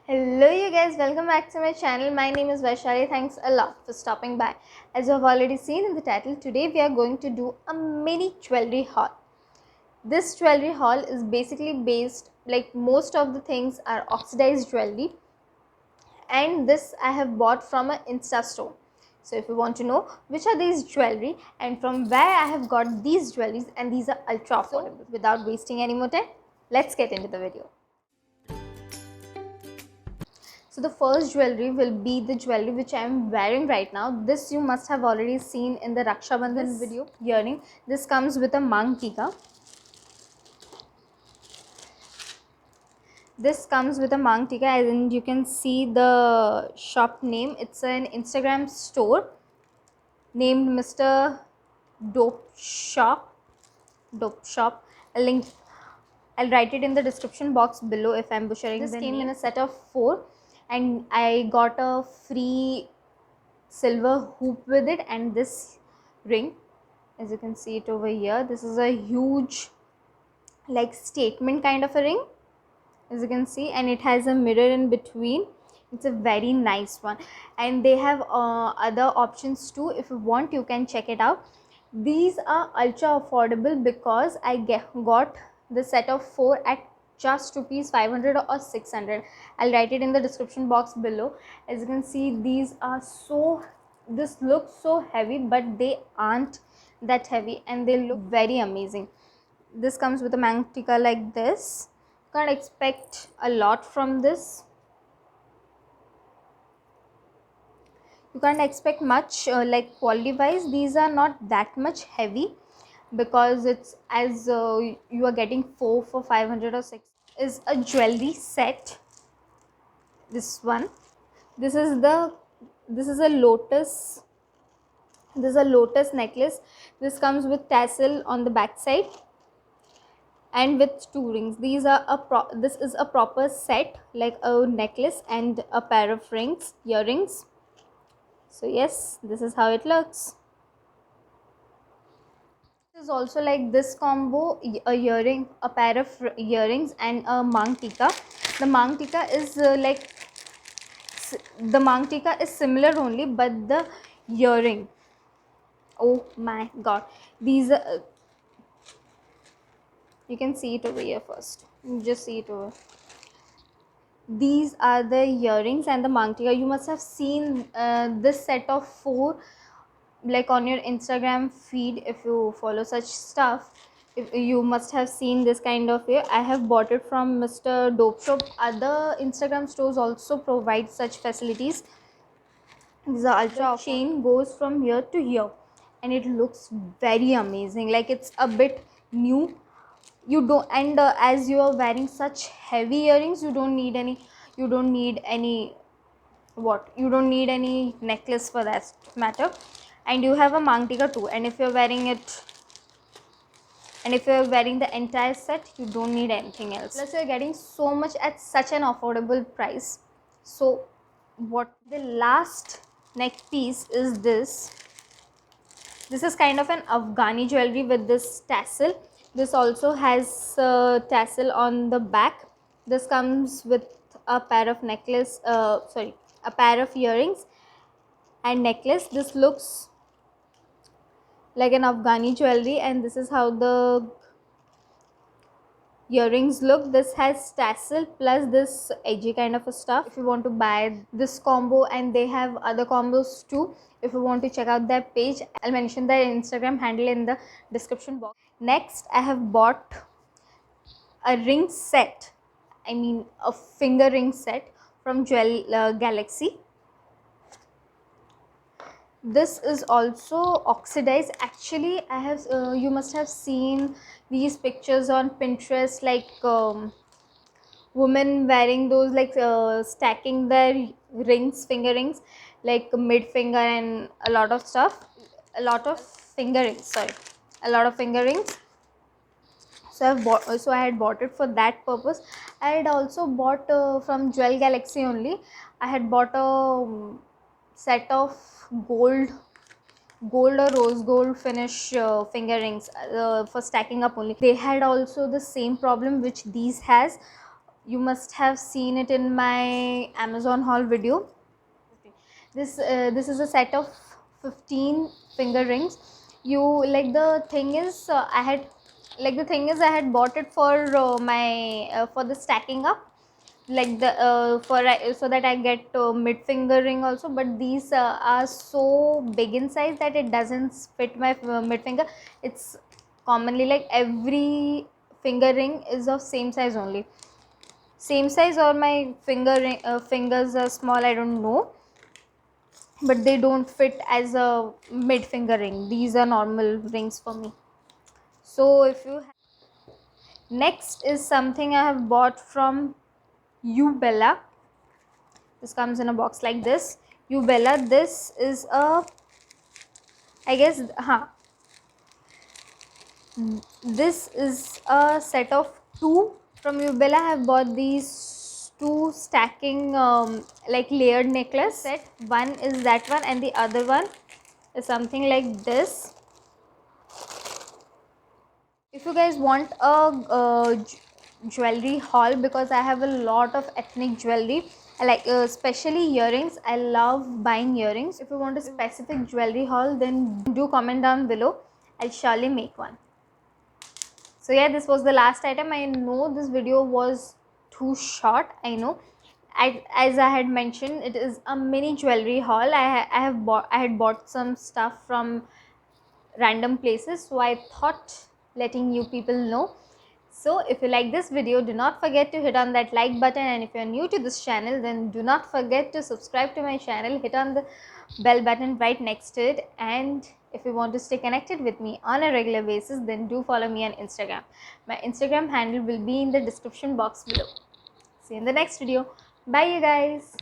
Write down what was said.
Hello you guys, welcome back to my channel. My name is Vaishali. Thanks a lot for stopping by. As you have already seen in the title, today we are going to do a mini jewelry haul. This jewelry haul is basically based, like most of the things are oxidized jewelry, and this I have bought from an Insta store. So if you want to know which are these jewelry and from where I have got these jewelries, and these are ultra affordable. So without wasting any more time, let's get into the video. So the first jewelry will be the jewelry which I am wearing right now. This you must have already seen in the Raksha Bandhan video. Earring. This comes with a Mang Tika. This comes with a Mang Tika, and you can see the shop name. It's an Instagram store named Mr. Dope Shop. Dope Shop. A link. I'll write it in the description box below if I'm butchering the name. This came in a set of 4, and I got a free silver hoop with it, and this ring, as you can see it over here, this is a huge like statement kind of a ring, as you can see, and it has a mirror in between. It's a very nice one, and they have other options too. If you want, you can check it out. These are ultra affordable because I got the set of 4 at just rupees 500 or 600. I'll write it in the description box below. As you can see, these are so, this looks so heavy, but they aren't that heavy, and they look very amazing. This comes with a Mang Tika like this. Can't expect a lot from this. You can't expect much, like quality wise these are not that much heavy, because it's as you are getting 4 for 500 or 6. Is a jewelry set. This one, this is the, this is a lotus, this is a lotus necklace. This comes with tassel on the back side and with 2 rings. These are this is a proper set, like a necklace and a pair of rings, earrings. So yes, this is how it looks. This is also like this combo, a earring, a pair of earrings and a Mang Tika. The Mang Tika is the Mang Tika is similar only, but the earring, oh my god, these are, you can see it over here first. Just see it over. These are the earrings and the Mang Tika. You must have seen this set of 4 like on your Instagram feed. If you follow such stuff, if you must have seen this kind of way. I have bought it from Mr. Dope Shop. Other Instagram stores also provide such facilities. This ultra chain goes from here to here, and it looks very amazing, like it's a bit new. You don't, and as you are wearing such heavy earrings, you don't need any, you don't need any, what, you don't need any necklace for that matter. And you have a Mang Tika too, and if you're wearing it, and if you're wearing the entire set, you don't need anything else. Plus you're getting so much at such an affordable price. So what, the last neck piece is this. This is kind of an Afghani jewelry with this tassel. This also has tassel on the back. This comes with a pair of necklace, a pair of earrings and necklace. This looks like an Afghani jewelry, and this is how the earrings look. This has tassel plus this edgy kind of a stuff. If you want to buy this combo, and they have other combos too, if you want to check out their page, I'll mention their Instagram handle in the description box. Next, I have bought a ring set, I mean a finger ring set from Galaxy. This is also oxidized. Actually, I have you must have seen these pictures on Pinterest, like women wearing those, like stacking their rings, finger rings, like mid finger and a lot of stuff, a lot of finger rings, sorry, a lot of finger rings. So I had bought it for that purpose. I had also bought from Jewel Galaxy only. I had bought a set of gold or rose gold finish finger rings for stacking up only. They had also the same problem which these has. You must have seen it in my Amazon haul video. This is a set of 15 finger rings. You like the thing is I had I had bought it for my for the stacking up, like the so that I get mid finger ring also, but these are so big in size that it doesn't fit my mid finger. It's commonly like every finger ring is of same size only, same size, or my fingers are small, I don't know, but they don't fit as a mid finger ring. These are normal rings for me. So if you next is something I have bought from Ubella. This comes in a box like this. Ubella, this is a, I guess, this is a set of two from Ubella. I have bought these two stacking like layered necklace set. One is that one and the other one is something like this. If you guys want a jewelry haul, because I have a lot of ethnic jewelry, I like especially earrings. I love buying earrings. If you want a specific jewelry haul, then do comment down below. I'll surely make one. So yeah, this was the last item. I know this video was too short, I know. As I had mentioned, it is a mini jewelry haul. I had bought some stuff from random places, so I thought letting you people know. So if you like this video, do not forget to hit on that like button, and if you are new to this channel, then do not forget to subscribe to my channel. Hit on the bell button right next to it, and if you want to stay connected with me on a regular basis, then do follow me on Instagram. My Instagram handle will be in the description box below. See you in the next video. Bye you guys.